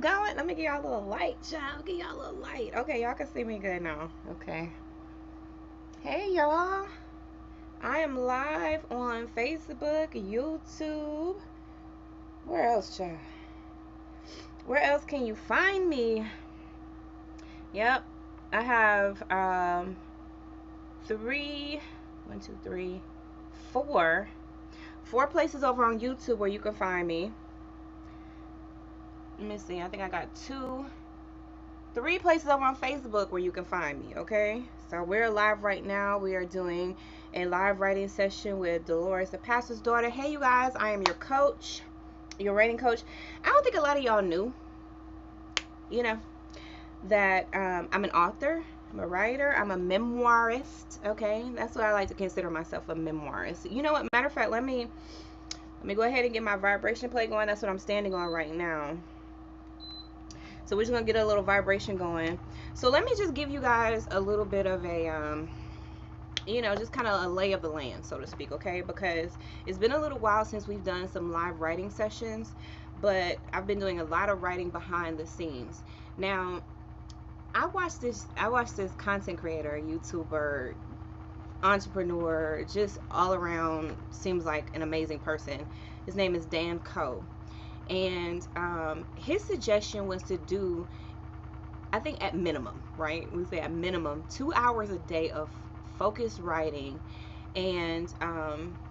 going? Let me give y'all a little light, child. Give y'all a little light. Okay, y'all can see me good now. Okay. Hey, y'all. I am live on Facebook, YouTube. Where else, child? Where else can you find me? Yep. I have three, one, two, three, four places over on YouTube where you can find me. Let me see. I think I got three places over on Facebook where you can find me, okay? So we're live right now. We are doing a live writing session with Delores, the pastor's daughter. Hey, you guys, I am your coach, your writing coach. I don't think a lot of y'all knew, that I'm an author, I'm a writer, I'm a memoirist, okay? That's what I like to consider myself, a memoirist. You know what? Matter of fact, let me go ahead and get my vibration plate going. That's what I'm standing on right now. So we're just gonna get a little vibration going. So let me just give you guys a little bit of a just kind of a lay of the land, so to speak, okay? Because it's been a little while since we've done some live writing sessions, but I've been doing a lot of writing behind the scenes. Now, I watched this content creator, YouTuber, entrepreneur, just all around seems like an amazing person. His name is Dan Coe. And his suggestion was to do, I think at minimum, right? We say at minimum 2 hours a day of focused writing, and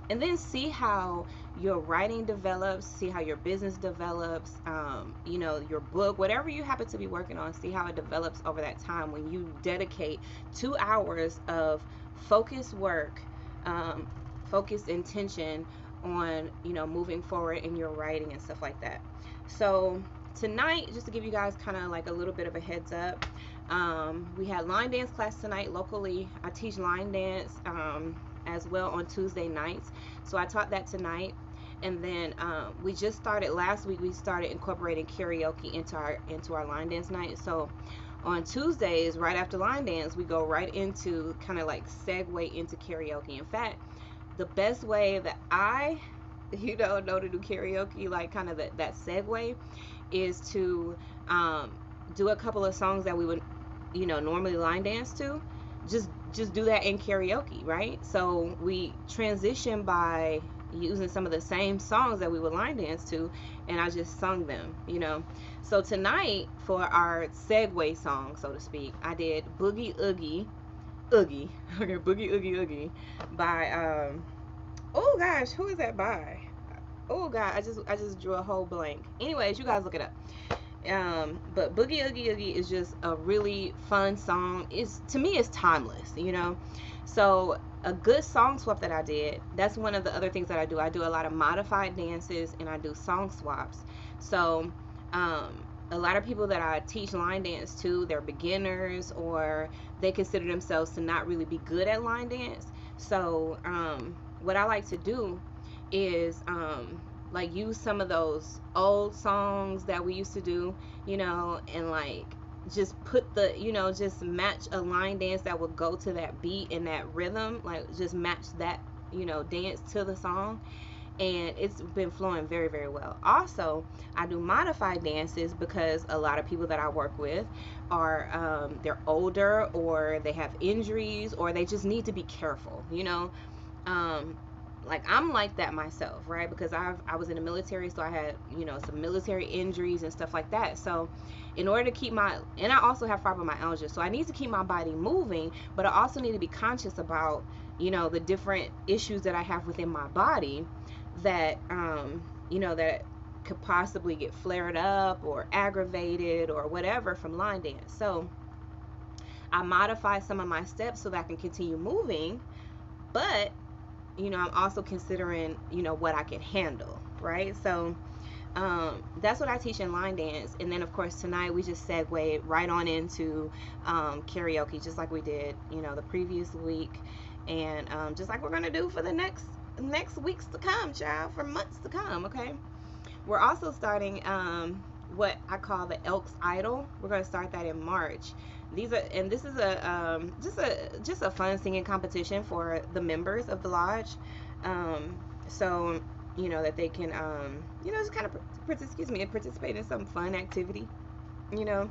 then see how your writing develops, see how your business develops, your book, whatever you happen to be working on, see how it develops over that time when you dedicate 2 hours of focused work, focused intention on moving forward in your writing and stuff like that. So tonight, just to give you guys kind of like a little bit of a heads up, we had line dance class tonight locally. I teach line dance as well on Tuesday nights, so I taught that tonight. And then we just started last week, we started incorporating karaoke into our line dance night. So on Tuesdays, right after line dance, we go right into kind of like segue into karaoke. In fact, the best way that I know to do karaoke, like kind of that segue, is to do a couple of songs that we would normally line dance to, just do that in karaoke, right? So we transition by using some of the same songs that we would line dance to, and I just sung them. So tonight, for our segue song, so to speak, I did Boogie Oogie Oogie. Okay, Boogie Oogie Oogie by oh gosh, who is that by? Oh god, I just drew a whole blank. Anyways, you guys look it up. But Boogie Oogie Oogie is just a really fun song. To me it's timeless, So a good song swap that I did, that's one of the other things that I do. I do a lot of modified dances and I do song swaps. So a lot of people that I teach line dance to, they're beginners or they consider themselves to not really be good at line dance. So what I like to do is like use some of those old songs that we used to do, and like just put the, just match a line dance that would go to that beat and that rhythm, like just match that, dance to the song. And it's been flowing very, very well. Also, I do modified dances because a lot of people that I work with are they're older or they have injuries or they just need to be careful, like I'm like that myself, right? Because I was in the military, so I had some military injuries and stuff like that. So in order to keep and I also have fibromyalgia, so I need to keep my body moving, but I also need to be conscious about the different issues that I have within my body that that could possibly get flared up or aggravated or whatever from line dance. So I modify some of my steps so that I can continue moving, but I'm also considering what I can handle, right? So that's what I teach in line dance. And then of course tonight we just segue right on into karaoke, just like we did the previous week, and just like we're gonna do for the next weeks to come, child, for months to come. Okay, we're also starting what I call the Elks Idol. We're going to start that in March. This is just a fun singing competition for the members of the lodge. So you know, that they can, you know, just kind of, participate in some fun activity, you know.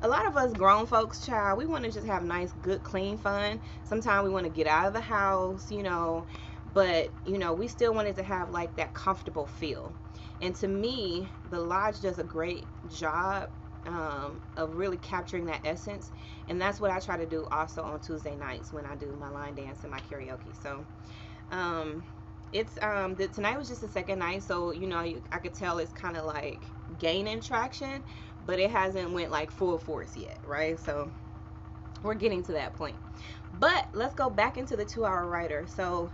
A lot of us grown folks, child, we want to just have nice, good, clean fun. Sometimes we want to get out of the house, you know, but, you know, we still wanted to have like that comfortable feel. And to me, the lodge does a great job of really capturing that essence. And that's what I try to do also on Tuesday nights when I do my line dance and my karaoke. So, um, tonight was just the second night, so you know I could tell it's kind of like gaining traction, but it hasn't went like full force yet, right? So we're getting to that point. But let's go back into the 2 hour writer. So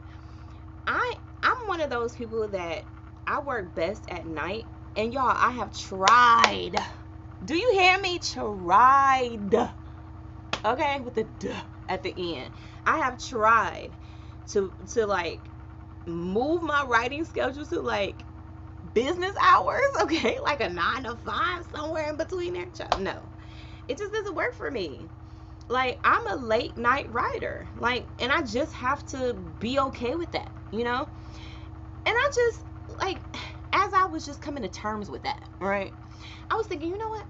I'm one of those people that I work best at night, and y'all, I have tried. Do you hear me? Tried. Okay, with the duh at the end. I have tried to like move my writing schedule to like business hours, okay, like a 9 to 5, somewhere in between there. No, it just doesn't work for me. Like, I'm a late night writer, like, and I just have to be okay with that, you know. And I just, like, as I was just coming to terms with that, right, I was thinking, you know what,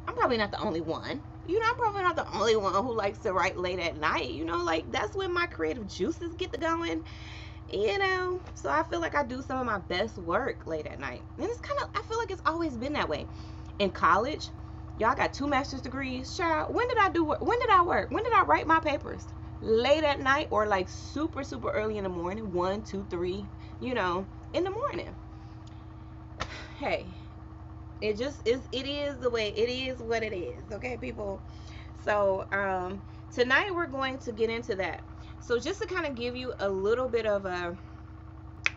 I'm probably not the only one. You know, I'm probably not the only one who likes to write late at night. You know, like, that's when my creative juices get to going. You know, so I feel like I do some of my best work late at night. And it's kind of, I feel like it's always been that way. In college, y'all, got 2 master's degrees. Child, when did I do work? When did I work? When did I write my papers? Late at night or like super, super early in the morning, 1, 2, 3, you know, in the morning. Hey, it just is, it is the way, it is what it is. Okay, people? So, tonight we're going to get into that. So just to kind of give you a little bit of a,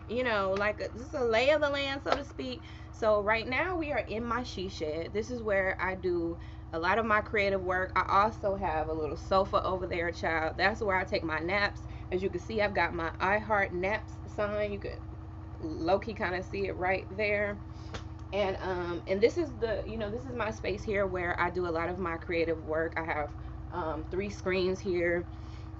you know, like just a lay of the land, so to speak. So right now we are in my she shed. This is where I do a lot of my creative work. I also have a little sofa over there, child. That's where I take my naps. As you can see, I've got my I Heart Naps sign. You could low-key kind of see it right there. And this is the, you know, this is my space here where I do a lot of my creative work. I have 3 screens here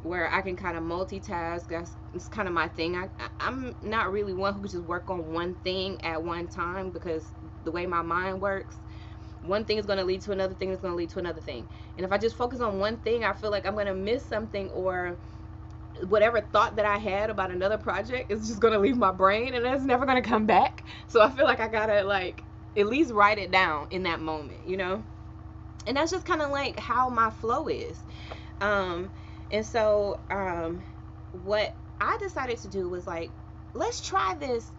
where I can kind of multitask. It's kind of my thing. I'm not really one who just work on one thing at one time, because the way my mind works, one thing is going to lead to another thing, is going to lead to another thing. And if I just focus on one thing, I feel like I'm going to miss something, or whatever thought that I had about another project is just going to leave my brain and it's never going to come back. So I feel like I got to like at least write it down in that moment, you know? And that's just kind of like how my flow is. And so what I decided to do was like, let's try this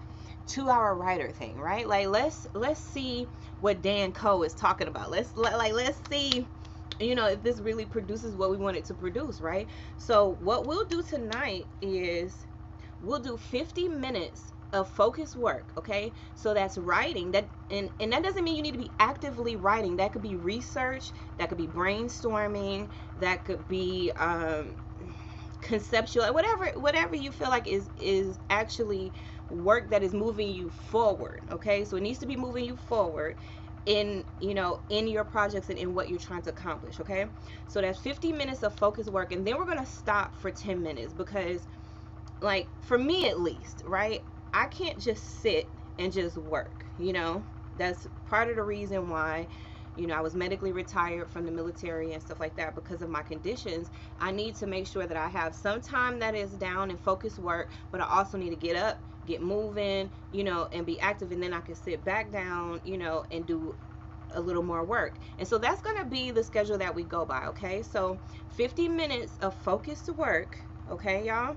2 hour writer thing, right? Like let's see what Dan Coe is talking about. Let's see, you know, if this really produces what we want it to produce, right? So what we'll do tonight is we'll do 50 minutes of focused work, okay? So that's writing. That and that doesn't mean you need to be actively writing. That could be research, that could be brainstorming, that could be conceptual, whatever you feel like is actually work that is moving you forward, okay? So it needs to be moving you forward in, you know, in your projects and in what you're trying to accomplish, okay? So that's 50 minutes of focused work, and then we're gonna stop for 10 minutes because, like, for me at least, right, I can't just sit and just work, you know. That's part of the reason why, you know, I was medically retired from the military and stuff like that, because of my conditions. I need to make sure that I have some time that is down and focused work, but I also need to get up, get moving, you know, and be active, and then I can sit back down, you know, and do a little more work. And so that's going to be the schedule that we go by, okay? So 50 minutes of focused work, okay, y'all?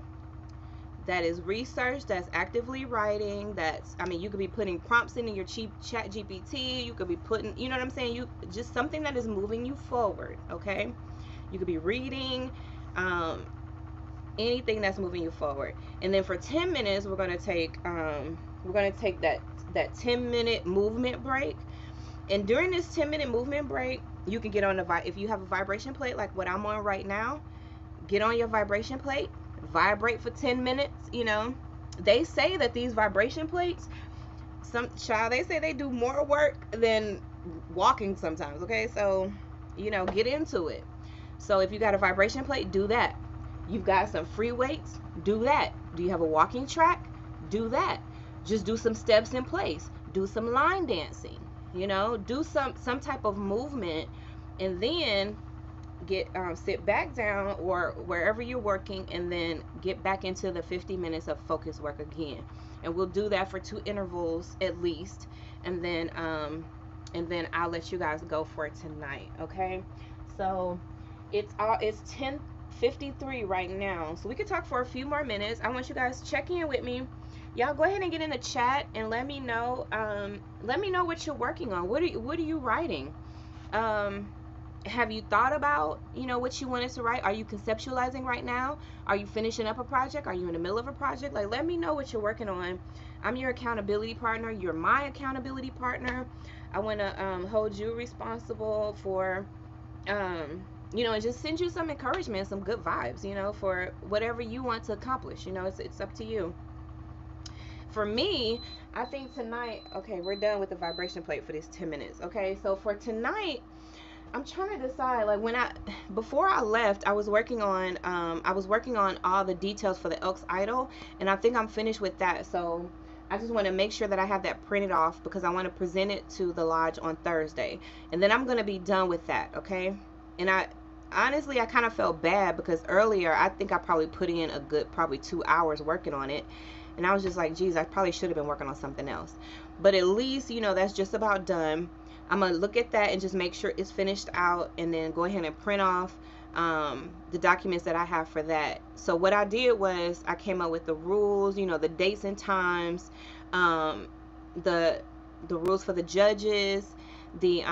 That is research, that's actively writing, that's, I mean, you could be putting prompts into your chat GPT, you could be putting, you know what I'm saying, you just something that is moving you forward, okay? You could be reading, anything that's moving you forward. And then for 10 minutes, we're going to take that 10-minute movement break. And during this 10-minute movement break, you can get on if you have a vibration plate like what I'm on right now, get on your vibration plate, vibrate for 10 minutes, you know. They say that these vibration plates, they say they do more work than walking sometimes, okay? So, you know, get into it. So if you got a vibration plate, do that. You've got some free weights, do that. Do you have a walking track? Do that. just do some steps in place, do some line dancing, do some type of movement, and then get sit back down or wherever you're working, and then get back into the 50 minutes of focus work again. And we'll do that for 2 intervals at least, and then I'll let you guys go for tonight. Okay, so it's 10:53 right now, so we could talk for a few more minutes. I want you guys to check in with me. Y'all go ahead and get in the chat and let me know what you're working on. What are you writing? Have you thought about what you wanted to write? Are you conceptualizing right now? Are you finishing up a project? Are you in the middle of a project? Like, let me know what you're working on. I'm your accountability partner. You're my accountability partner. I want to hold you responsible for and just send you some encouragement, some good vibes, for whatever you want to accomplish. It's up to you. For me, I think tonight, okay, we're done with the vibration plate for this 10 minutes. Okay, so for tonight, I'm trying to decide, like, before I left, I was working on all the details for the Elks Idol, and I think I'm finished with that. So I just want to make sure that I have that printed off, because I want to present it to the lodge on Thursday, and then I'm going to be done with that. Okay, and honestly, I kind of felt bad, because earlier I think I probably put in a good probably 2 hours working on it, and I was just like, geez, I probably should have been working on something else. But at least, that's just about done. I'm going to look at that and just make sure it's finished out, and then go ahead and print off the documents that I have for that. So what I did was I came up with the rules, the dates and times, the rules for the judges, the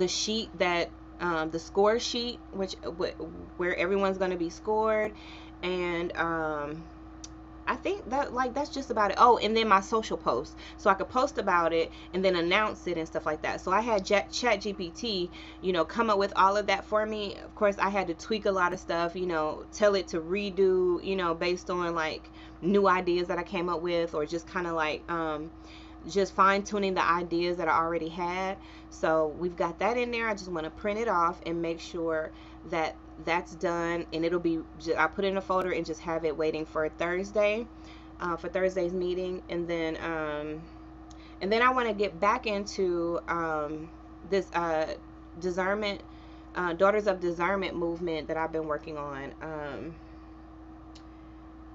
sheet that the score sheet, where everyone's going to be scored, and I think that's just about it. Oh, and then my social post, so I could post about it and then announce it and stuff like that. So I had ChatGPT, come up with all of that for me. Of course, I had to tweak a lot of stuff, tell it to redo, based on like new ideas that I came up with, or just kind of like just fine tuning the ideas that I already had. So we've got that in there. I just want to print it off and make sure that that's done, and it'll be I put it in a folder and just have it waiting for Thursday, for Thursday's meeting. And then I want to get back into this discernment, Daughters of Discernment movement that I've been working on.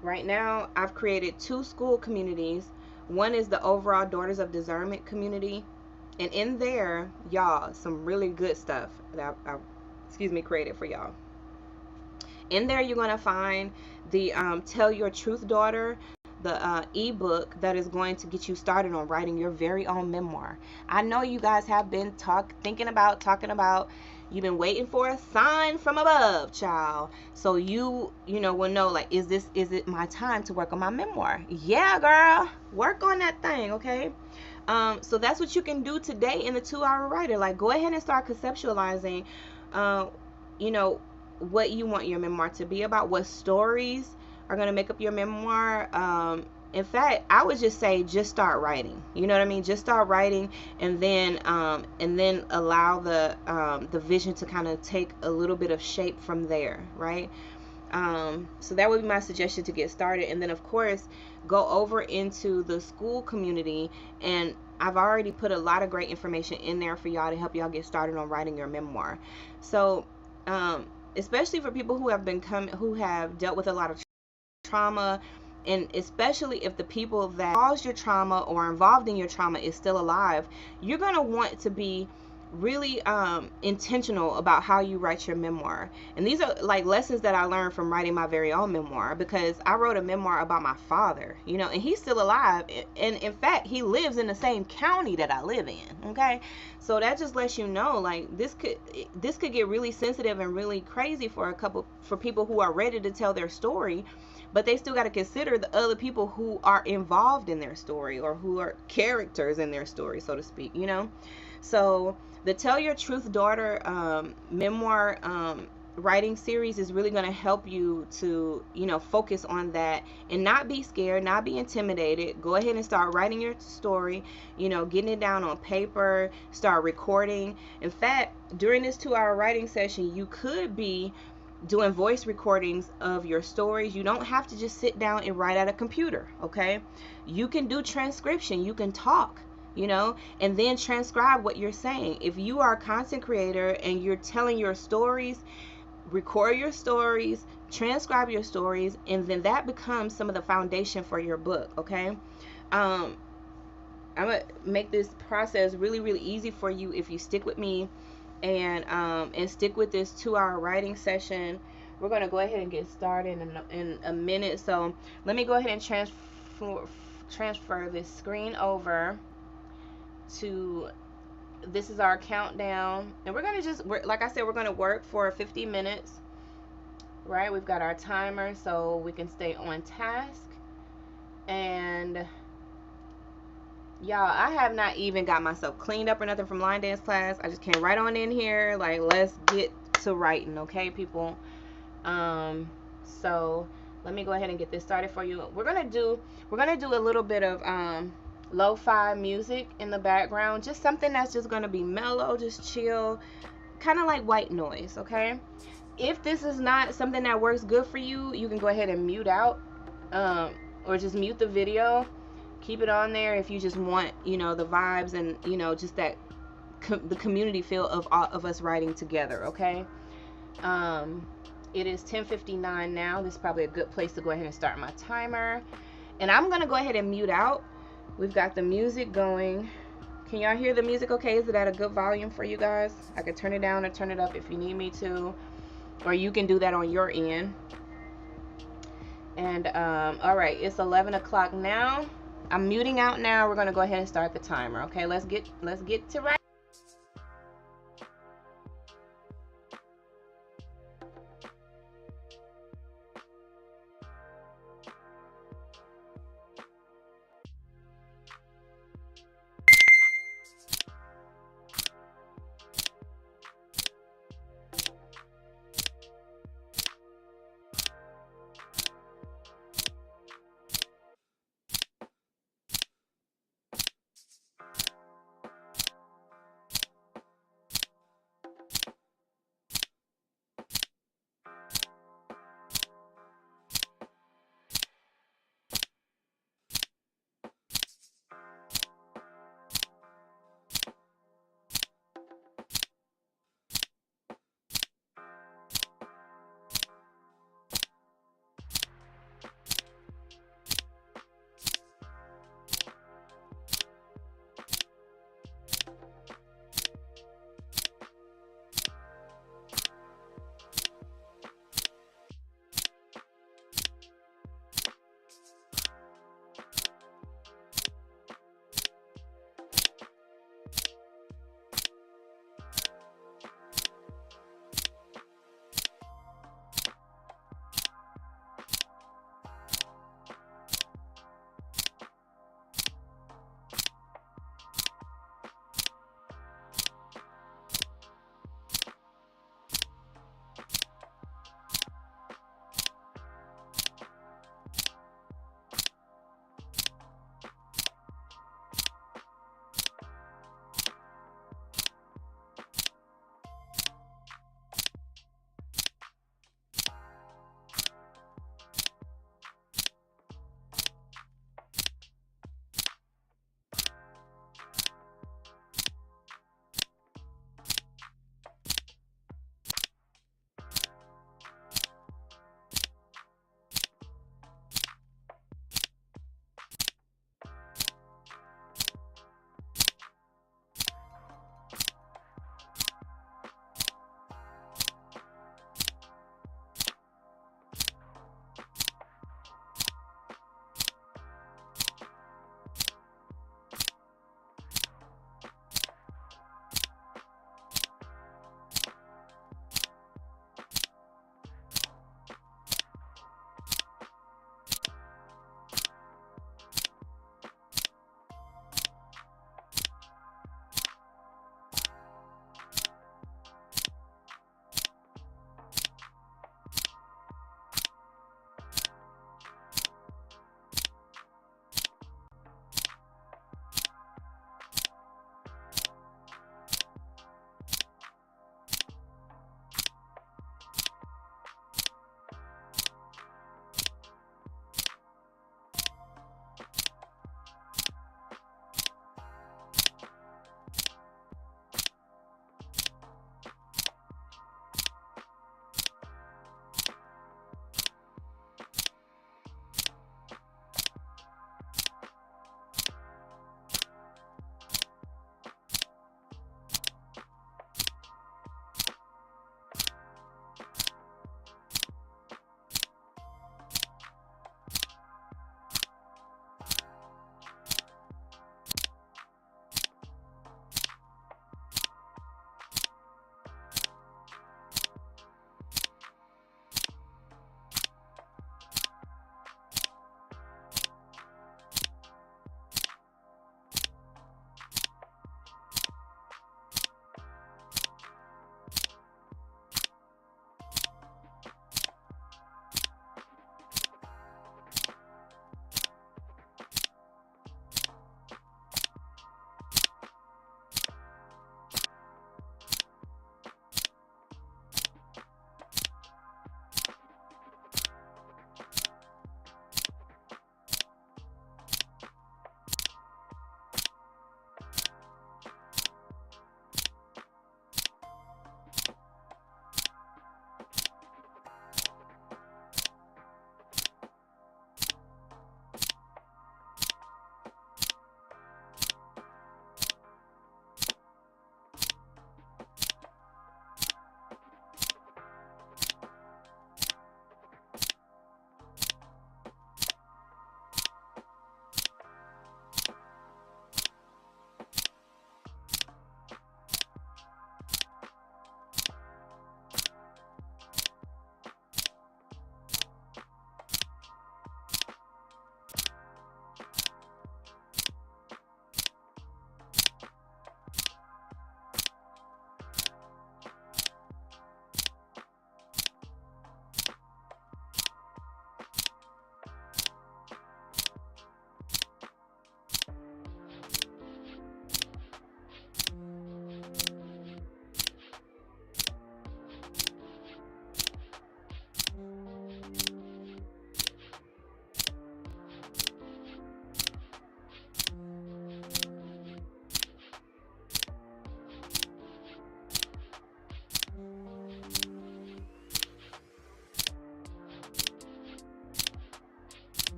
Right now I've created 2 school communities. One is the overall Daughters of Discernment community, and in there, y'all, some really good stuff that I created for y'all. In there, you're going to find the Tell Your Truth Daughter, the ebook that is going to get you started on writing your very own memoir. I know you guys have been talking about, you've been waiting for a sign from above, child. So you will know, like, is it my time to work on my memoir? Yeah, girl, work on that thing, okay? So that's what you can do today in the 2-hour writer. Like, go ahead and start conceptualizing, what you want your memoir to be about, what stories are going to make up your memoir. In fact, I would just say, just start writing. You know what I mean? Just start writing, and then allow the vision to kind of take a little bit of shape from there, right? So that would be my suggestion to get started. And then, of course, go over into the school community, and I've already put a lot of great information in there for y'all to help y'all get started on writing your memoir. So especially for people who have dealt with a lot of trauma, and especially if the people that caused your trauma or involved in your trauma is still alive, you're going to want to be really intentional about how you write your memoir. And these are like lessons that I learned from writing my very own memoir, because I wrote a memoir about my father, and he's still alive, and in fact he lives in the same county that I live in. Okay, so that just lets you know, like, this could get really sensitive and really crazy for people who are ready to tell their story, but they still got to consider the other people who are involved in their story, or who are characters in their story, so to speak. So the Tell Your Truth Daughter memoir writing series is really going to help you to, focus on that and not be scared, not be intimidated. Go ahead and start writing your story, getting it down on paper, start recording. In fact, during this 2-hour writing session, you could be doing voice recordings of your stories. You don't have to just sit down and write at a computer, okay? You can do transcription, you can talk, and then transcribe what you're saying. If you are a content creator and you're telling your stories, record your stories, transcribe your stories, and then that becomes some of the foundation for your book, okay? I'm gonna make this process really, really easy for you if you stick with me and stick with this 2-hour writing session. We're gonna go ahead and get started in a minute. So let me go ahead and transfer this screen over to. This is our countdown, and we're gonna like I said, we're gonna work for 50 minutes. Right, we've got our timer so we can stay on task. And y'all, I have not even got myself cleaned up or nothing from line dance class. I just came right on in here, like, let's get to writing, okay, people? So let me go ahead and get this started for you. We're gonna do a little bit of lo-fi music in the background, just something that's just gonna be mellow, just chill, kind of like white noise, okay? If this is not something that works good for you, you can go ahead and mute out, or just mute the video. Keep it on there if you just want, the vibes and, just that the community feel of all of us writing together, okay? It is 10:59 now. This is probably a good place to go ahead and start my timer. And I'm going to go ahead and mute out. We've got the music going. Can y'all hear the music okay? Is it at a good volume for you guys? I could turn it down or turn it up if you need me to. Or you can do that on your end. And, all right, it's 11 o'clock now. I'm muting out now. We're going to go ahead and start the timer, okay? Let's get to writing.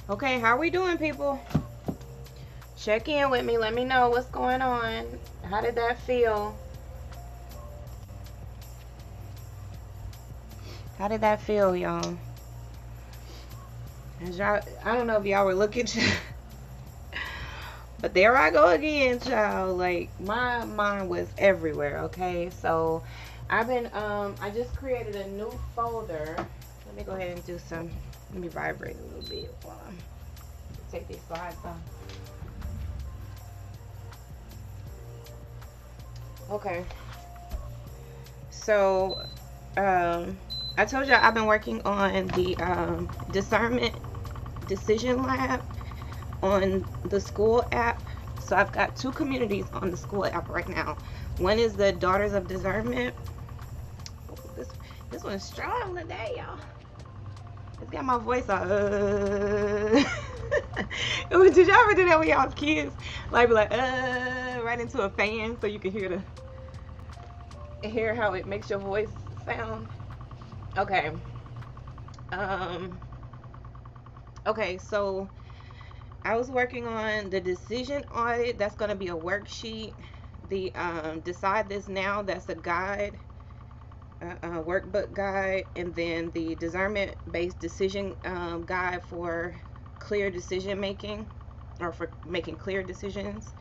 Okay, how we doing, people? Check in with me. Let me know what's going on. How did that feel? How did that feel, y'all? I don't know if y'all were looking, but there I go again, child. Like, my mind was everywhere, okay? So, I just created a new folder. Let me go ahead and do some, let me vibrate a little bit while I take these slides off. Okay. So, I told you I've been working on the discernment decision lab on the school app. So I've got two communities on the school app right now. One is the Daughters of Discernment. This one's strong today, y'all. It's got my voice on. Did y'all ever do that when y'all was kids? Like, be like, right into a fan so you can hear how it makes your voice sound. Okay. Okay, so I was working on the decision audit. That's going to be a worksheet. The decide this now, that's a guide, workbook guide, and then the discernment based decision guide for clear decision making, or for making clear decisions.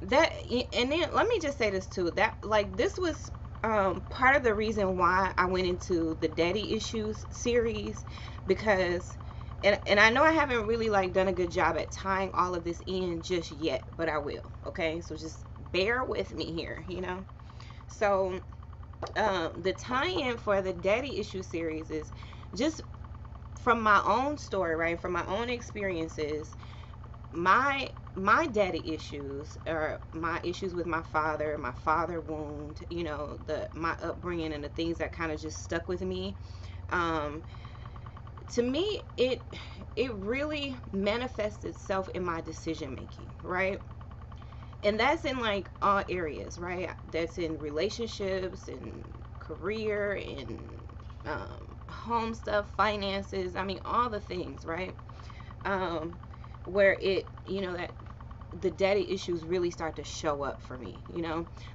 That, and then let me just say this too, that like this was part of the reason why I went into the daddy issues series, because and I know I haven't really like done a good job at tying all of this in just yet, but I will. Okay, so just bear with me here, so the tie-in for the daddy issue series is just from my own story, right, from my own experiences. My daddy issues, or my issues with my father wound, my upbringing and the things that kind of just stuck with me. um to me, it really manifests itself in my decision making, right? And that's in like all areas, right? That's in relationships and career and home stuff, finances, I mean all the things, right? um where that the daddy issues really start to show up for me.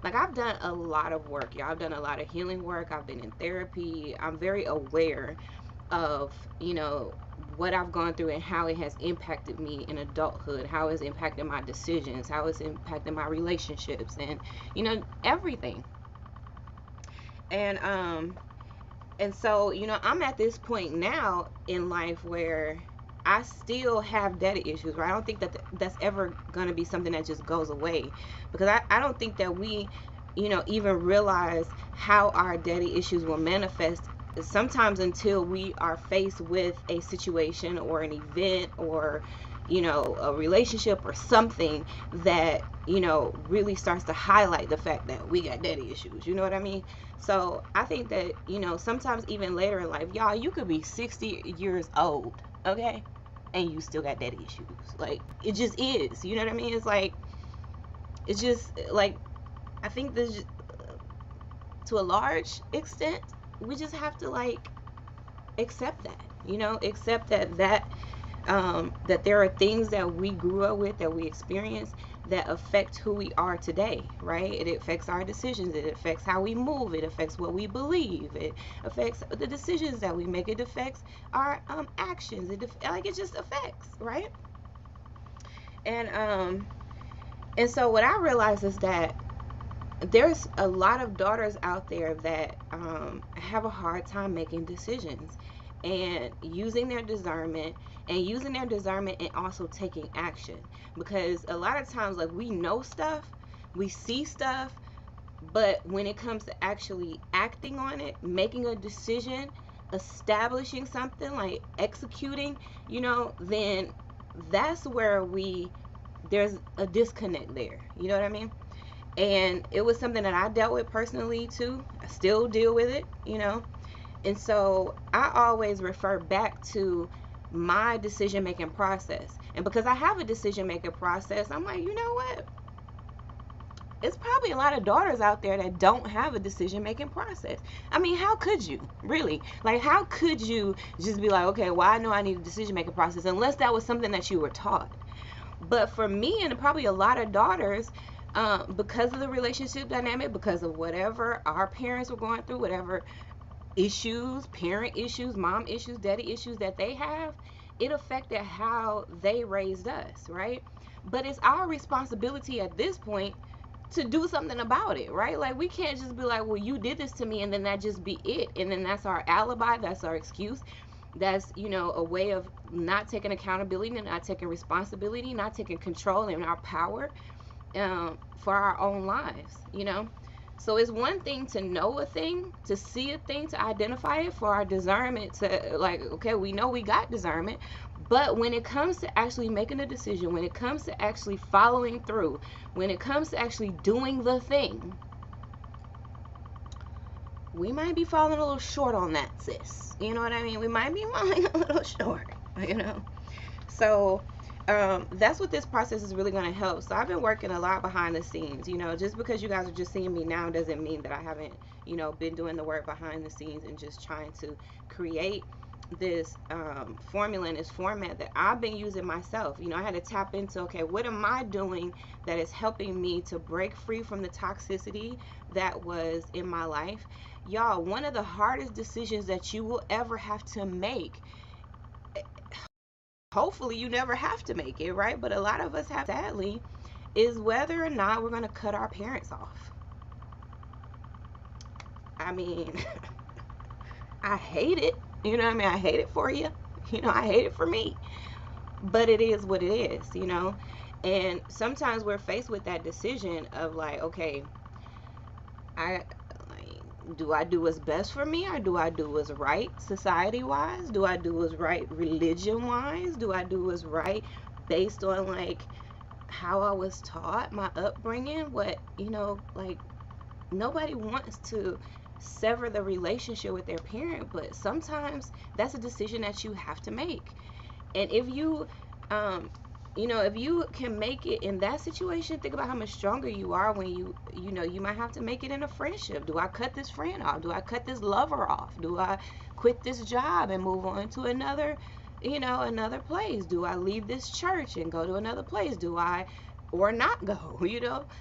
Like, I've done a lot of work, y'all. I've done a lot of healing work. I've been in therapy. I'm very aware of what I've gone through and how it has impacted me in adulthood, how it's impacted my decisions, how it's impacted my relationships, and everything. And so I'm at this point now in life where I still have daddy issues, right? I don't think that that's ever going to be something that just goes away, because I don't think that we even realize how our daddy issues will manifest sometimes until we are faced with a situation or an event, or a relationship or something that really starts to highlight the fact that we got daddy issues. You know what I mean? So I think that sometimes even later in life, y'all, you could be 60 years old, okay, and you still got daddy issues. Like, it just is. You know what I mean? It's just like, I think this, to a large extent, we just have to like accept that. Accept that there are things that we grew up with, that we experience, that affect who we are today, right? It affects our decisions. It affects how we move. It affects what we believe. It affects the decisions that we make. It affects our actions. It just affects, right? And so what I realize is that there's a lot of daughters out there that have a hard time making decisions and using their discernment and also taking action, because a lot of times, like, we know stuff, we see stuff, but when it comes to actually acting on it, making a decision, establishing something, like executing, then that's where there's a disconnect there. You know what I mean? And it was something that I dealt with personally too. I still deal with it. And so I always refer back to my decision making process. And because I have a decision making process, I'm like, you know what? it's probably a lot of daughters out there that don't have a decision making process. I mean, how could you really? Like, how could you just be like, okay, well, I know I need a decision making process, unless that was something that you were taught. But for me and probably a lot of daughters, because of the relationship dynamic, because of whatever our parents were going through, whatever issues, parent issues, mom issues, daddy issues that they have, it affected how they raised us, right? But it's our responsibility at this point to do something about it, right? Like, we can't just be like, well, you did this to me, and then that just be it, and then that's our alibi, that's our excuse, that's, a way of not taking accountability, not taking responsibility, not taking control in our power, for our own lives. So it's one thing to know a thing, to see a thing, to identify it, for our discernment to, like, okay, we know we got discernment. But when it comes to actually making a decision, when it comes to actually following through, when it comes to actually doing the thing, we might be falling a little short on that, sis. You know what I mean? We might be falling a little short. So that's what this process is really going to help. So I've been working a lot behind the scenes. Just because you guys are just seeing me now doesn't mean that I haven't, been doing the work behind the scenes and just trying to create this formula and this format that I've been using myself. I had to tap into, okay, what am I doing that is helping me to break free from the toxicity that was in my life? Y'all, one of the hardest decisions that you will ever have to make, hopefully you never have to make it, right? But a lot of us have, sadly, is whether or not we're going to cut our parents off. I mean, I hate it. I hate it for you. I hate it for me. But it is what it is. And sometimes we're faced with that decision of like, okay, do I do what's best for me, or do I do what's right society-wise? Do I do what's right religion-wise? Do I do what's right based on, like, how I was taught, my upbringing? What, like, nobody wants to sever the relationship with their parent, but sometimes that's a decision that you have to make. And if you if you can make it in that situation, think about how much stronger you are when you might have to make it in a friendship. Do I cut this friend off? Do I cut this lover off? Do I quit this job and move on to another place? Do I leave this church and go to another place? Do I, or not go?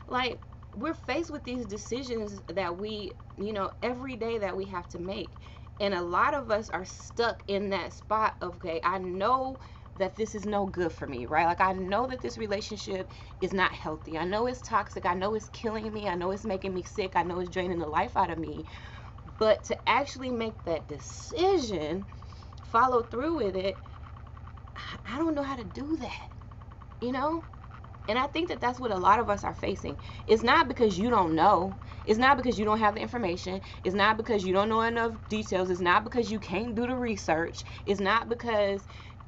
Like, we're faced with these decisions that we, every day that we have to make. And a lot of us are stuck in that spot of, okay, I know that this is no good for me, right? Like, I know that this relationship is not healthy. I know it's toxic. I know it's killing me. I know it's making me sick. I know it's draining the life out of me. But to actually make that decision, follow through with it, I don't know how to do that, And I think that that's what a lot of us are facing. It's not because you don't know. It's not because you don't have the information. It's not because you don't know enough details. It's not because you can't do the research. It's not because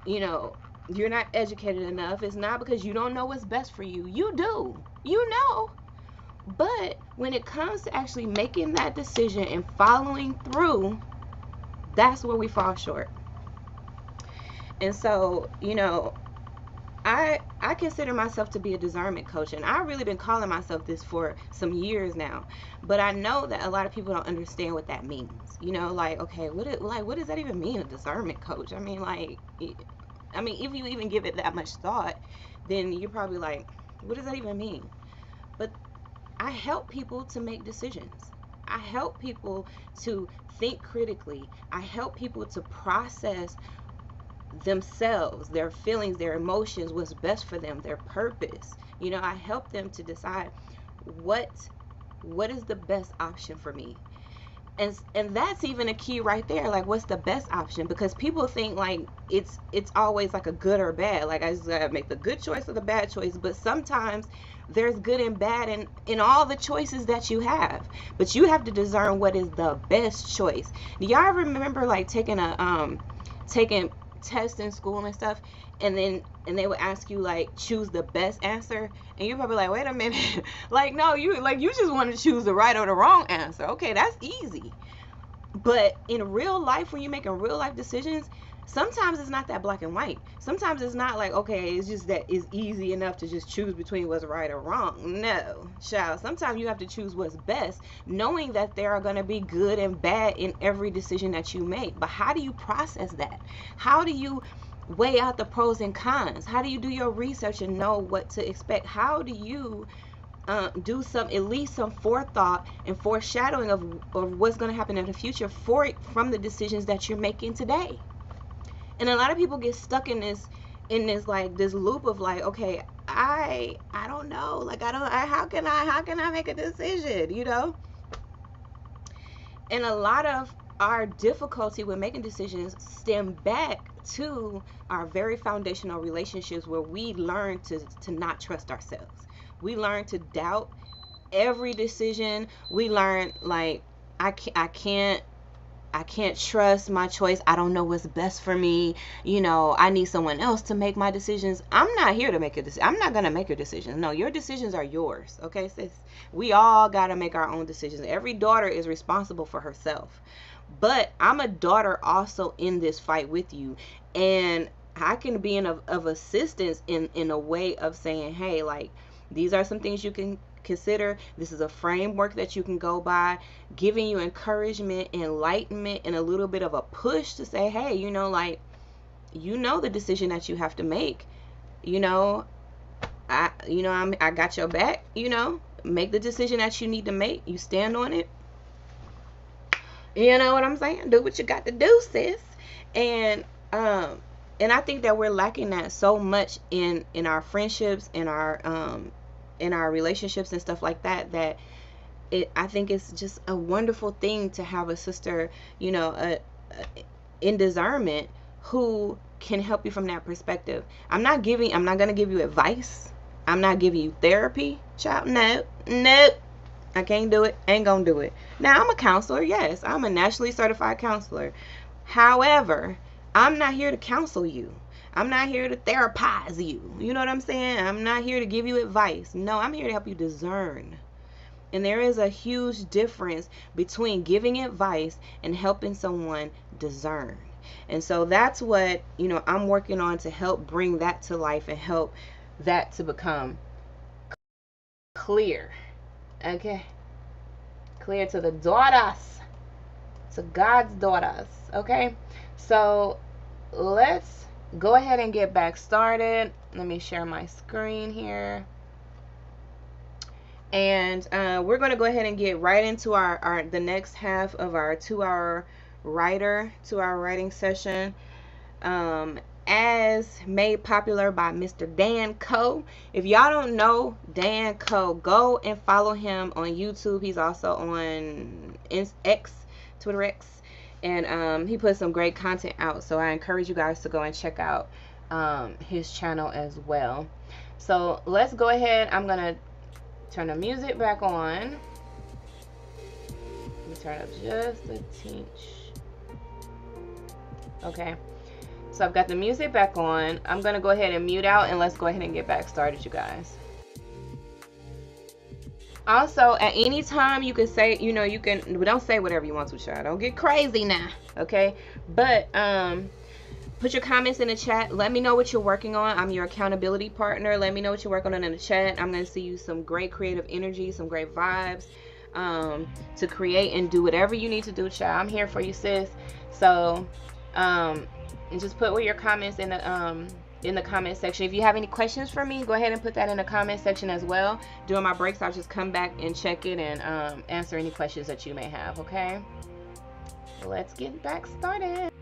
you're not educated enough. It's not because you don't know what's best for you. You do. But when it comes to actually making that decision and following through, that's where we fall short. And so, I consider myself to be a discernment coach, and I've really been calling myself this for some years now. But I know that a lot of people don't understand what that means. Like, okay, what does that even mean, a discernment coach? I mean, if you even give it that much thought, then you're probably like, what does that even mean? But I help people to make decisions. I help people to think critically. I help people to process themselves, their feelings, their emotions, what's best for them, their purpose. I help them to decide what is the best option for me. And that's even a key right there. Like, what's the best option? Because people think like it's always like a good or bad. Like, I just gotta make the good choice or the bad choice. But sometimes there's good and bad in all the choices that you have. But you have to discern what is the best choice. Do y'all remember like taking tests in school and stuff, and they would ask you like, choose the best answer, and you're probably like, wait a minute, like, no, you just want to choose the right or the wrong answer. Okay, that's easy. But in real life, when you're making real life decisions, Sometimes it's not that black and white. Sometimes it's not like, okay, it's just that it's easy enough to just choose between what's right or wrong. No, child. Sometimes you have to choose what's best, knowing that there are going to be good and bad in every decision that you make. But how do you process that? How do you weigh out the pros and cons? How do you do your research and know what to expect? How do you do some, at least some forethought and foreshadowing of what's going to happen in the future from the decisions that you're making today? And a lot of people get stuck in this like this loop of like, okay, I don't know, like how can I make a decision, you know? And a lot of our difficulty with making decisions stem back to our very foundational relationships, where we learn to not trust ourselves. We learn to doubt every decision. We learn like, I can't trust my choice. I don't know what's best for me. You know, I need someone else to make my decisions. I'm not here to make a decision. I'm not going to make your decisions. No, your decisions are yours. Okay, sis? We all got to make our own decisions. Every daughter is responsible for herself. But I'm a daughter also in this fight with you. And I can be of assistance in a way of saying, hey, like, these are some things you can consider. This is a framework that you can go by, giving you encouragement, enlightenment, and a little bit of a push to say, hey, you know, like, you know the decision that you have to make. You know, I got your back. You know, make the decision that you need to make. You stand on it. You know what I'm saying? Do what you got to do, sis. And I think that we're lacking that so much in our friendships, in our relationships and stuff like that, that I think it's just a wonderful thing to have a sister, you know, in discernment, who can help you from that perspective. I'm not going to give you advice. I'm not giving you therapy, child. Nope. I can't do it. Ain't gonna do it. Now, I'm a counselor. Yes, I'm a nationally certified counselor. However, I'm not here to counsel you. I'm not here to therapize you. You know what I'm saying? I'm not here to give you advice. No, I'm here to help you discern. And there is a huge difference between giving advice and helping someone discern. And so that's what, you know, I'm working on to help bring that to life and help that to become clear. Okay? Clear to the daughters. To God's daughters. Okay? So let's go ahead and get back started. Let me share my screen here. And we're going to go ahead and get right into the next half of our 2-hour writing session, as made popular by Mr. Dan Coe. If y'all don't know Dan Coe, go and follow him on YouTube. He's also on X, Twitter X. And he put some great content out, so I encourage you guys to go and check out his channel as well. So let's go ahead. I'm going to turn the music back on. Let me turn up just a tinge. Okay. So I've got the music back on. I'm going to go ahead and mute out, and let's go ahead and get back started, you guys. Also, at any time, you can say, you know, you can, don't say whatever you want to, child. Don't get crazy now, okay? But put your comments in the chat. Let me know what you're working on. I'm your accountability partner. Let me know what you're working on in the chat. I'm going to see you some great creative energy, some great vibes to create and do whatever you need to do, child. I'm here for you, sis. So, and just put your comments in the comment section. If you have any questions for me, go ahead and put that in the comment section as well. During my breaks, I'll just come back and check it and answer any questions that you may have. Okay, let's get back started.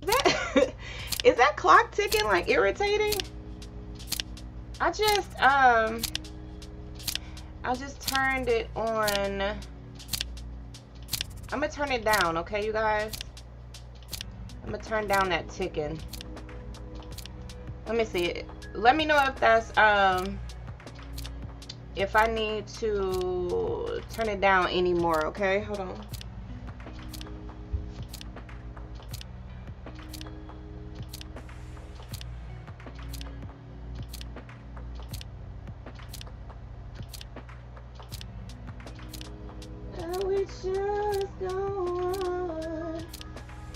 That is that clock ticking like irritating? I just turned it on. I'm gonna turn it down, okay, you guys? I'm gonna turn down that ticking. Let me see. Let me know if that's if I need to turn it down anymore, okay? Hold on.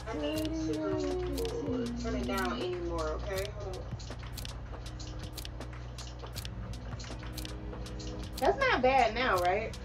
I need to turn it down anymore, okay? Hold on. That's not bad now, right?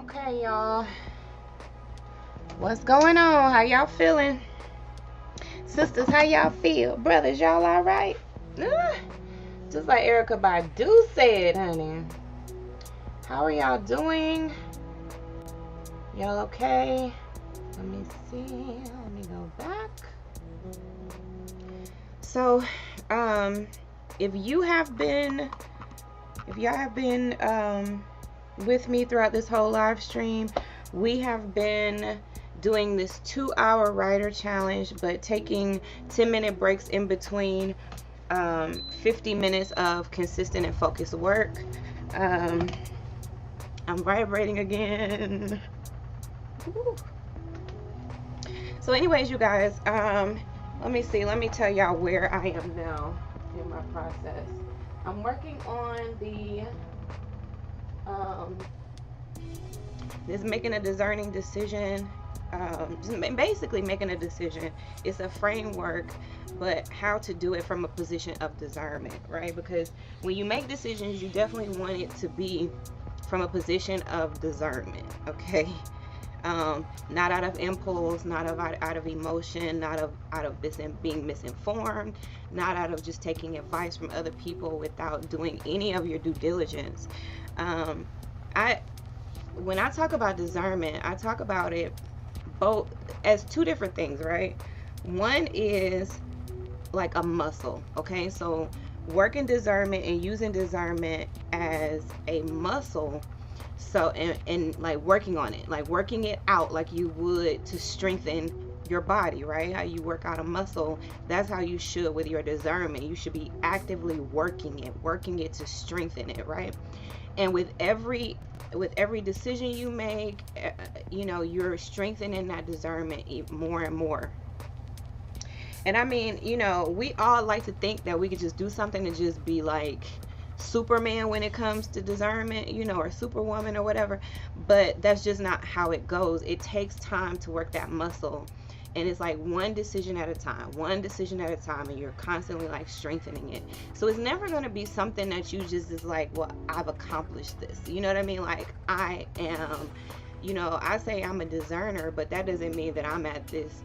Okay, y'all. What's going on? How y'all feeling? Sisters, how y'all feel? Brothers, y'all alright? Just like Erykah Badu said, honey. How are y'all doing? Y'all okay? Let me see. Let me go back. So, if y'all have been with me throughout this whole live stream, we have been doing this 2-hour writer challenge, but taking 10-minute breaks in between, 50 minutes of consistent and focused work. I'm vibrating again. So anyways, you guys, let me see. Let me tell y'all where I am now in my process. I'm working on the this making a discerning decision. Just basically making a decision. It's a framework, but how to do it from a position of discernment, right? Because when you make decisions, you definitely want it to be from a position of discernment, okay? Not out of impulse, not out of emotion, not out of being misinformed, not out of just taking advice from other people without doing any of your due diligence. When I talk about discernment, I talk about it both as two different things, right? One is like a muscle, okay? So working discernment and using discernment as a muscle. So and like working on it, like working it out like you would to strengthen your body, right? How you work out a muscle, that's how you should with your discernment. You should be actively working it to strengthen it, right? And with every decision you make, you're strengthening that discernment more and more. And I mean, we all like to think that we could just do something and just be like Superman when it comes to discernment, or Superwoman or whatever, but that's just not how it goes. It takes time to work that muscle, and it's like one decision at a time, and you're constantly like strengthening it. So it's never going to be something that you just is like, well, I've accomplished this, you know what I mean? Like I am, I say I'm a discerner, but that doesn't mean that I'm at this,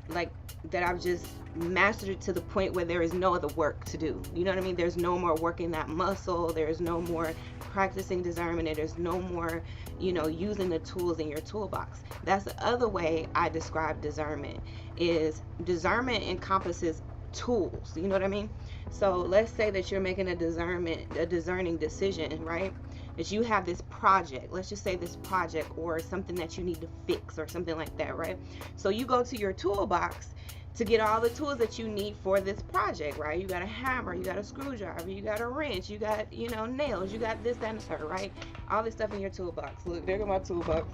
like, that I've just mastered it to the point where there is no other work to do. You know what I mean? There's no more working that muscle. There's no more practicing discernment. And there's no more, using the tools in your toolbox. That's the other way I describe discernment. Is discernment encompasses tools. You know what I mean? So let's say that you're making a discerning decision, right? That you have this project, let's just say this project or something that you need to fix or something like that, right? So you go to your toolbox to get all the tools that you need for this project, right? You got a hammer, you got a screwdriver, you got a wrench, you got, nails, you got this, that, and the third, right? All this stuff in your toolbox. Look, there goes my toolbox.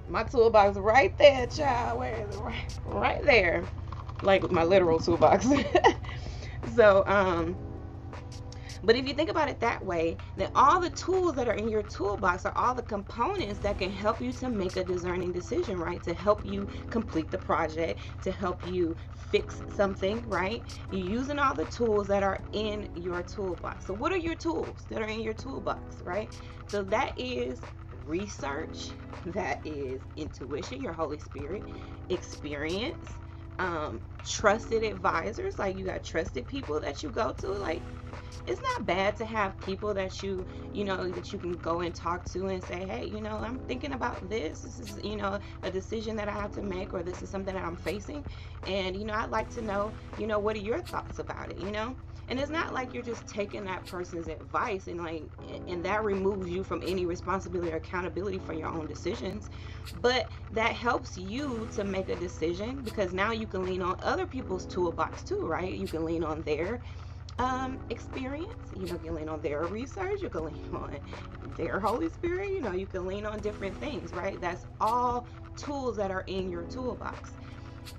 My toolbox right there, child. Where is it? Right there. Like my literal toolbox. So, but if you think about it that way, then all the tools that are in your toolbox are all the components that can help you to make a discerning decision, right? To help you complete the project, to help you fix something, right? You're using all the tools that are in your toolbox. So what are your tools that are in your toolbox, right? So that is research, that is intuition, your Holy Spirit, experience, trusted advisors, like you got trusted people that you go to. Like, it's not bad to have people that you can go and talk to and say, hey, I'm thinking about this is a decision that I have to make, or this is something that I'm facing, and I'd like to know what are your thoughts about it, and it's not like you're just taking that person's advice and that removes you from any responsibility or accountability for your own decisions, but that helps you to make a decision, because now you can lean on other people's toolbox too, right? You can lean on their experience, you can lean on their research, you can lean on their Holy Spirit, you can lean on different things, right? That's all tools that are in your toolbox.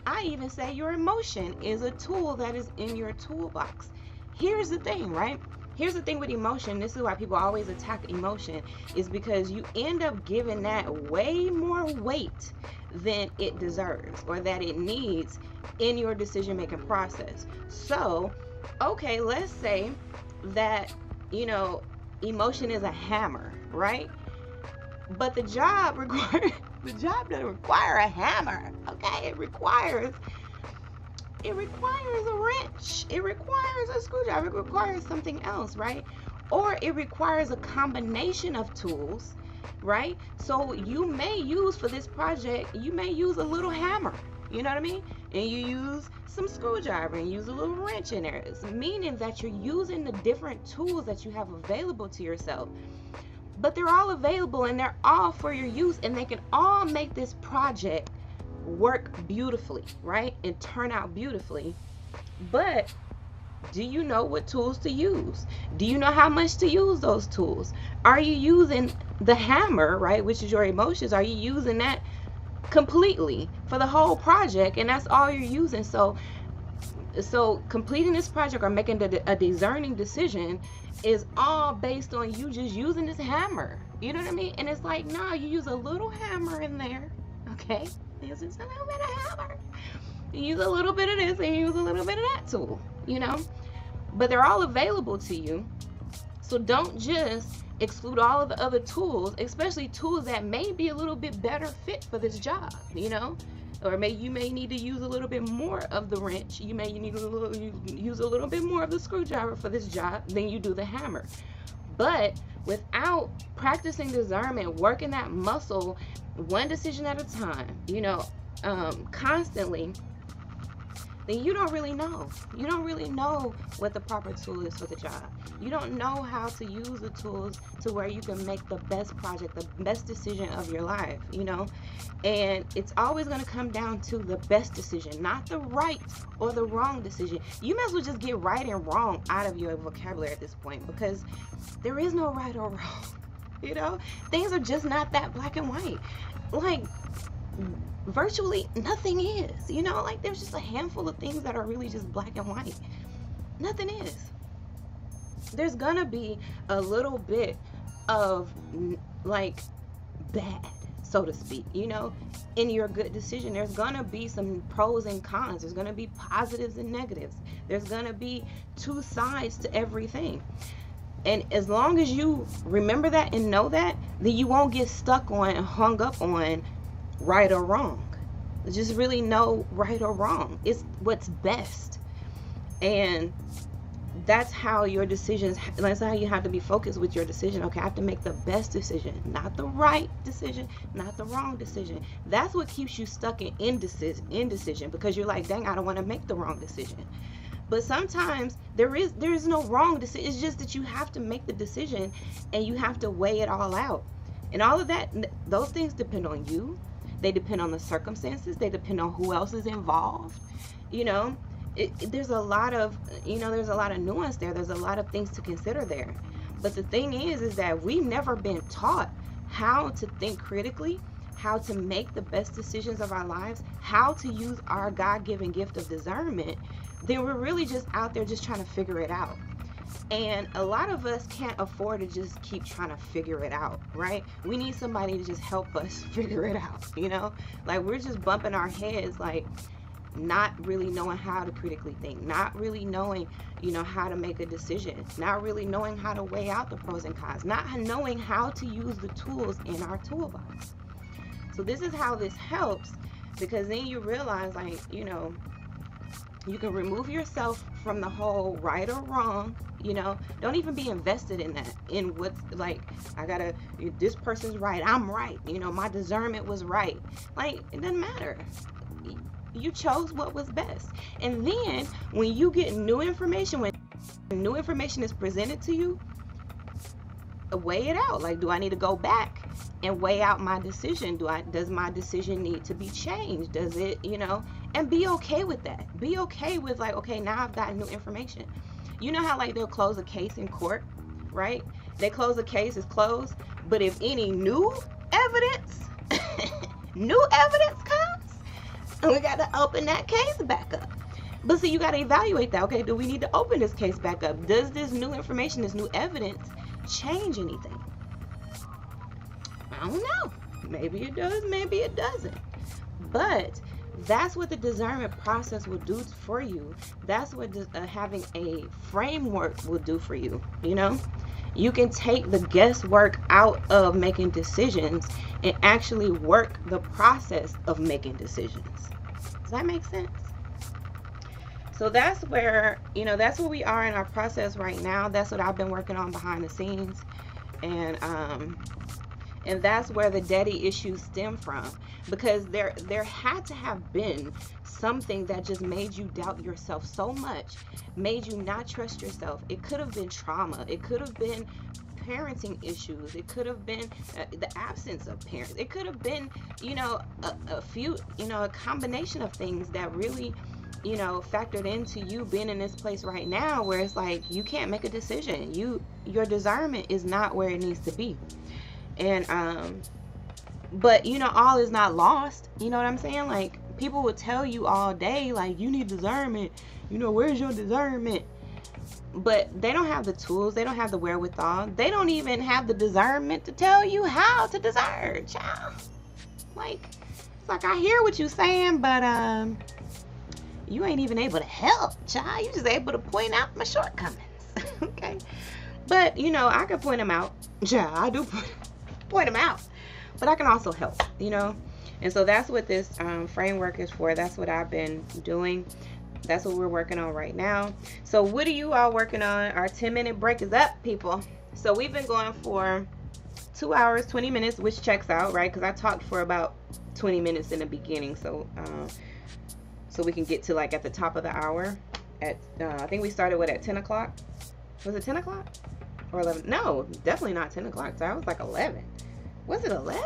I even say your emotion is a tool that is in your toolbox. Here's the thing, right? Here's the thing with emotion. This is why people always attack emotion, is because you end up giving that way more weight than it deserves or that it needs in your decision-making process. So, okay, let's say that, emotion is a hammer, right? But the job doesn't require a hammer. Okay, it requires a wrench. It requires a screwdriver. It requires something else, right? Or it requires a combination of tools, right? So you may use for this project, you may use a little hammer, you know what I mean? And you use some screwdriver and use a little wrench in there. It's meaning that you're using the different tools that you have available to yourself. But they're all available and they're all for your use, and they can all make this project work beautifully, right? And turn out beautifully. But do you know what tools to use? Do you know how much to use those tools? Are you using the hammer, right, which is your emotions? Are you using that completely for the whole project, and that's all you're using? So completing this project or making a discerning decision is all based on you just using this hammer. You know what I mean? And it's like, nah, you use a little hammer in there, okay? Use just a little bit of hammer. You use a little bit of this and you use a little bit of that tool, you know? But they're all available to you. So don't just exclude all of the other tools, especially tools that may be a little bit better fit for this job, you know? Or you may need to use a little bit more of the wrench. You may need to use a little bit more of the screwdriver for this job than you do the hammer. But without practicing discernment, working that muscle one decision at a time, you know, constantly, then you don't really know. You don't really know what the proper tool is for the job. You don't know how to use the tools to where you can make the best project, the best decision of your life, you know? And it's always going to come down to the best decision, not the right or the wrong decision. You might as well just get right and wrong out of your vocabulary at this point, because there is no right or wrong, you know? Things are just not that black and white. Like, virtually nothing is, you know, like there's just a handful of things that are really just black and white. Nothing is. There's gonna be a little bit of like bad, so to speak, you know, in your good decision. There's gonna be some pros and cons. There's gonna be positives and negatives. There's gonna be two sides to everything. And as long as you remember that and know that, then you won't get stuck on and hung up on right or wrong. Just really know right or wrong. It's what's best. And that's how your decisions, that's how you have to be focused with your decision. Okay, I have to make the best decision, not the right decision, not the wrong decision. That's what keeps you stuck in indecision, because you're like, dang, I don't want to make the wrong decision. But sometimes there is no wrong decision. It's just that you have to make the decision and you have to weigh it all out. And all of that, those things depend on you. They depend on the circumstances. They depend on who else is involved. You know, there's a lot of, you know, there's a lot of nuance there. There's a lot of things to consider there. But the thing is that we've never been taught how to think critically, how to make the best decisions of our lives, how to use our God-given gift of discernment. Then we're really just out there just trying to figure it out. And a lot of us can't afford to just keep trying to figure it out, right? We need somebody to just help us figure it out, you know? Like, we're just bumping our heads, like, not really knowing how to critically think, not really knowing, you know, how to make a decision, not really knowing how to weigh out the pros and cons, not knowing how to use the tools in our toolbox. So this is how this helps, because then you realize, like, you know, you can remove yourself from the whole right or wrong. You know, don't even be invested in that, in what's like, this person's right, I'm right, you know, my discernment was right. Like, it doesn't matter. You chose what was best. And then when you get new information, when new information is presented to you, weigh it out. Like, do I need to go back and weigh out my decision? Does my decision need to be changed? Does it, you know, and be okay with that. Be okay with, like, okay, now I've got new information. You know how, like, they'll close a case in court, right? They close a case, it's closed. But if any new evidence, comes, we got to open that case back up. But see, you got to evaluate that. Okay, do we need to open this case back up? Does this new information, this new evidence, change anything? I don't know. Maybe it does, maybe it doesn't. But that's what the discernment process will do for you. That's what having a framework will do for you, you know? You can take the guesswork out of making decisions and actually work the process of making decisions. Does that make sense? So that's where, that's where we are in our process right now. That's what I've been working on behind the scenes. And that's where the daddy issues stem from, because there had to have been something that just made you doubt yourself so much, made you not trust yourself. It could have been trauma. It could have been parenting issues. It could have been the absence of parents. It could have been, a few, a combination of things that really, factored into you being in this place right now where it's like you can't make a decision. Your discernment is not where it needs to be. And but all is not lost. You know what I'm saying? Like, people would tell you all day, like, you need discernment, where's your discernment? But they don't have the tools, they don't have the wherewithal, they don't even have the discernment to tell you how to discern, child. Like, it's like, I hear what you're saying, but you ain't even able to help, child. You're just able to point out my shortcomings. Okay, but I can point them out. Yeah, I do point them out, but I can also help, and so that's what this framework is for. That's what I've been doing. That's what we're working on right now. So what are you all working on? Our 10-minute break is up, people. So we've been going for 2 hours 20 minutes, which checks out, right? Because I talked for about 20 minutes in the beginning, so we can get to like at the top of the hour at I think we started at 10 o'clock. Was it 10 o'clock or 11? No, definitely not 10 o'clock. So I was like 11. Was it 11?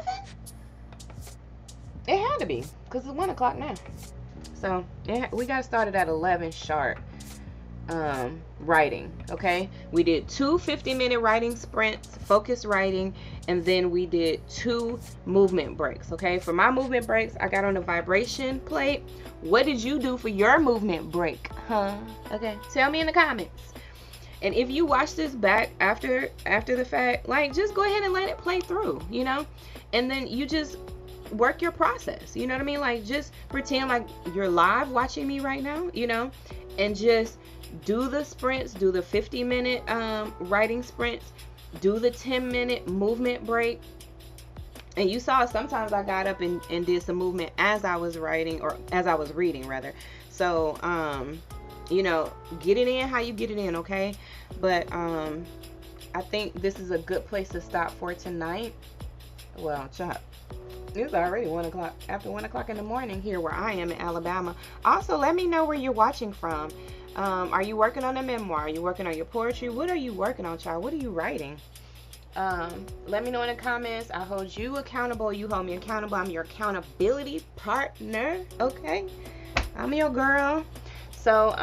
It had to be, because it's 1 o'clock now. So we got started at 11 sharp. Writing. Okay, we did 2 50-minute writing sprints, focused writing, and then we did 2 movement breaks. Okay, for my movement breaks, I got on the vibration plate. What did you do for your movement break? Okay, tell me in the comments. And if you watch this back after the fact, like, just go ahead and let it play through, and then you just work your process. You know what I mean? Like, just pretend like you're live watching me right now, and just do the sprints, do the 50-minute writing sprints, do the 10-minute movement break. And you saw sometimes I got up and did some movement as I was writing, or as I was reading rather. So get it in how you get it in, okay? But I think this is a good place to stop for tonight. Well, chop. It's already 1 o'clock, after 1 o'clock in the morning here where I am in Alabama. Also, let me know where you're watching from. Are you working on a memoir? Are you working on your poetry? What are you working on, child? What are you writing? Let me know in the comments. I hold you accountable. You hold me accountable. I'm your accountability partner. Okay, I'm your girl. So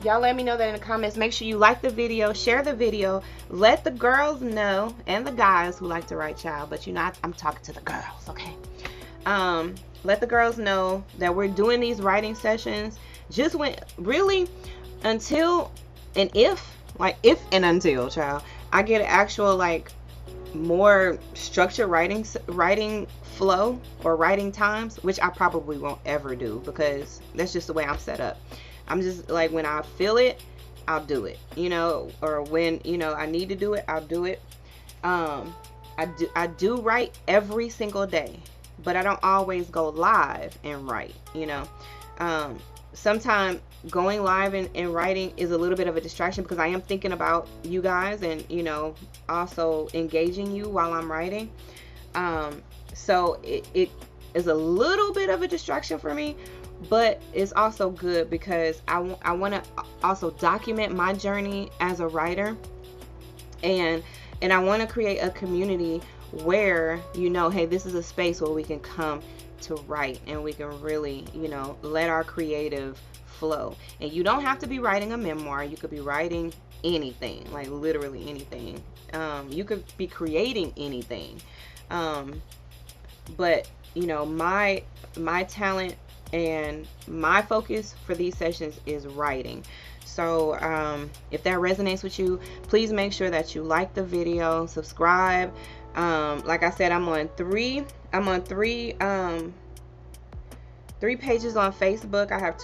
y'all let me know that in the comments. Make sure you like the video, share the video, let the girls know, and the guys who like to write, child, but I'm talking to the girls, okay? Let the girls know that we're doing these writing sessions just really until and if and until, child, I get an actual like more structured writing flow or writing times, which I probably won't ever do, because that's just the way I'm set up. I'm just like, when I feel it, I'll do it, or when I need to do it, I'll do it. I do write every single day, but I don't always go live and write. Sometimes going live and writing is a little bit of a distraction, because I am thinking about you guys and also engaging you while I'm writing. So it is a little bit of a distraction for me, but it's also good because I want to also document my journey as a writer, and I want to create a community where hey, this is a space where we can come to write and we can really let our creative flow. And you don't have to be writing a memoir. You could be writing anything, like literally anything. You could be creating anything, but my talent and my focus for these sessions is writing. So if that resonates with you, please make sure that you like the video, subscribe. Like I said, I'm on three 3 pages on Facebook. I have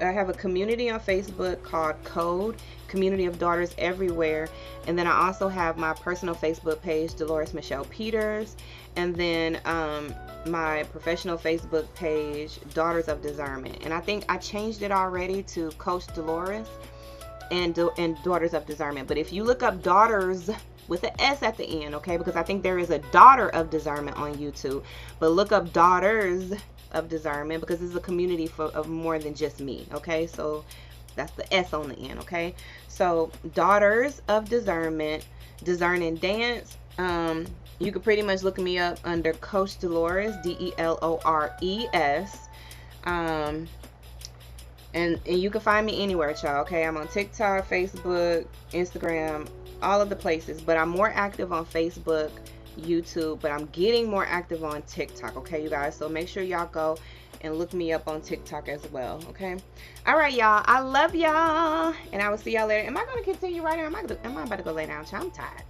I have a community on Facebook called Code, Community of Daughters Everywhere. And then I also have my personal Facebook page, Delores Michelle Peters. And then my professional Facebook page, Daughters of Discernment. And I think I changed it already to Coach Delores and Daughters of Discernment. But if you look up Daughters with an S at the end, okay, because I think there is a Daughter of Discernment on YouTube, but look up Daughters of Discernment because it's a community of more than just me, okay? So that's the S on the end, okay? So Daughters of Discernment, Discern and Dance. You can pretty much look me up under Coach Delores, Delores. And you can find me anywhere, y'all, okay? I'm on TikTok, Facebook, Instagram, all of the places, but I'm more active on Facebook, YouTube, but I'm getting more active on TikTok, okay, you guys? So make sure y'all go and look me up on TikTok as well, okay? All right, y'all. I love y'all, and I will see y'all later. Am I going to continue writing? Am I about to go lay down? I'm tired.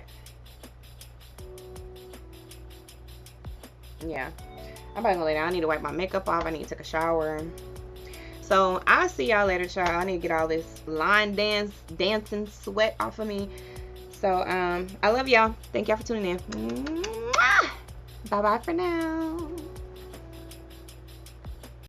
Yeah, I'm about to go lay down. I need to wipe my makeup off. I need to take a shower. So I'll see y'all later, child. I need to get all this dancing sweat off of me. So I love y'all. Thank y'all for tuning in. Bye bye for now.